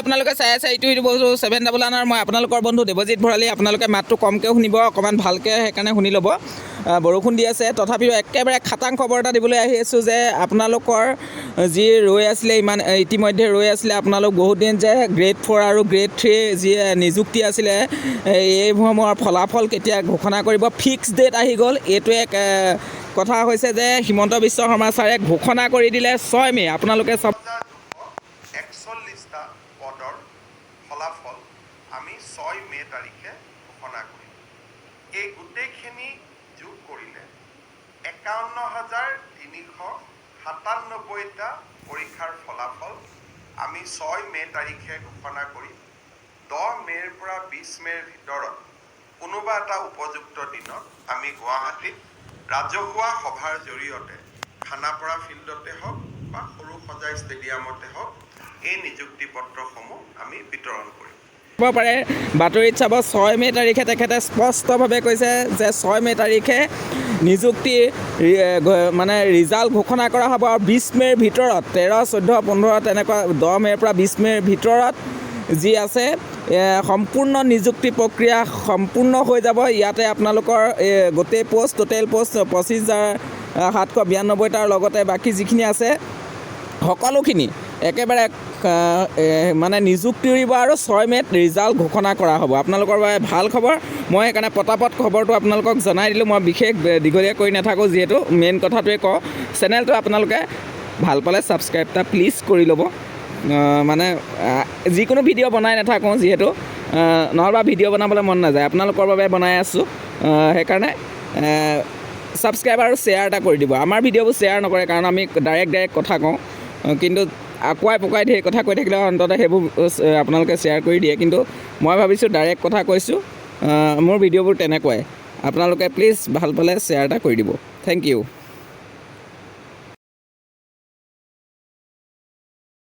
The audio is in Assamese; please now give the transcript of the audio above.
আপোনালোকে চাই আছে এইটো ইউটিউব 799 মই আপোনালোকৰ বন্ধু দেৱজিৎ ভৰালী। আপোনালোকে মাতটো কমকৈ শুনিব, অকণমান ভালকৈ সেইকাৰণে শুনি ল'ব। বৰষুণ দি আছে, তথাপিও একেবাৰে খাটাং খবৰ এটা দিবলৈ আহি আছোঁ যে আপোনালোকৰ যি ৰৈ আছিলে ইতিমধ্যে ৰৈ আছিলে আপোনালোক বহুত দিন যে গ্ৰেড 4 আৰু গ্ৰেড 3 যি নিযুক্তি আছিলে এইসমূহৰ ফলাফল কেতিয়া ঘোষণা কৰিব, ফিক্স ডেট আহি গ'ল। এইটো এক কথা হৈছে যে হিমন্ত বিশ্ব শৰ্মা ছাৰে ঘোষণা কৰি দিলে 6 মে'। আপোনালোকে চব 41টা পদৰ ফলাফল আমি 6 মে' তাৰিখে ঘোষণা কৰিম। এই গোটেইখিনি যোগ কৰিলে 51,397টা পৰীক্ষাৰ ফলাফল আমি 6 মে' তাৰিখে ঘোষণা কৰিম। 10 মে'ৰ পৰা 20 মে'ৰ ভিতৰত কোনোবা এটা উপযুক্ত দিনত আমি গুৱাহাটীত ৰাজহুৱা সভাৰ জৰিয়তে খানাপাৰা ফিল্ডতে হওক বা সৰু সজাই ষ্টেডিয়ামতে হওক এই নিযুক্তি পত্ৰসমূহ আমি বিতৰণ কৰিম। পাৰে বাতৰিত চাব 6 মে' তাৰিখে তেখেতে স্পষ্টভাৱে কৈছে যে 6 মে' তাৰিখে নিযুক্তি ৰিজাল্ট ঘোষণা কৰা হ'ব। আৰু 20 মে'ৰ ভিতৰত 13, 14, 15 তেনেকুৱা 10 মে'ৰ পৰা 20 মে'ৰ ভিতৰত যি আছে সম্পূৰ্ণ নিযুক্তি প্ৰক্ৰিয়া সম্পূৰ্ণ হৈ যাব। ইয়াতে আপোনালোকৰ গোটেই টোটেল পোষ্ট 25,792টাৰ লগতে বাকী যিখিনি আছে সকলোখিনি একেবাৰে নিযুক্তি দিব আৰু 6 মে'ত ৰিজাল্ট ঘোষণা কৰা হ'ব। আপোনালোকৰ বাবে ভাল খবৰ। মই সেইকাৰণে পটাপট খবৰটো আপোনালোকক জনাই দিলোঁ। মই বিশেষ দীঘলীয়া কৰি নাথাকোঁ, যিহেতু মেইন কথাটোৱে কওঁ। চেনেলটো আপোনালোকে ভাল পালে ছাবস্ক্ৰাইব এটা প্লিজ কৰি ল'ব। যিকোনো ভিডিঅ' বনাই নাথাকোঁ, যিহেতু নহ'বা ভিডিঅ' বনাবলৈ মন নাযায়। আপোনালোকৰ বাবে বনাই আছোঁ, সেইকাৰণে ছাবস্ক্ৰাইব আৰু শ্বেয়াৰ এটা কৰি দিব। আমাৰ ভিডিঅ'বোৰ শ্বেয়াৰ নকৰে, কাৰণ আমি ডাইৰেক্ট কথা কওঁ, কিন্তু আকুৱাই পকুৱাই ঢেৰ কথা কৈ থাকিলে অন্ততঃ সেইবোৰ আপোনালোকে শ্বেয়াৰ কৰি দিয়ে। কিন্তু মই ভাবিছোঁ ডাইৰেক্ট কথা কৈছোঁ, মোৰ ভিডিঅ'বোৰ তেনেকুৱাই। আপোনালোকে প্লিজ ভাল পালে শ্বেয়াৰ এটা কৰি দিব। Thank U.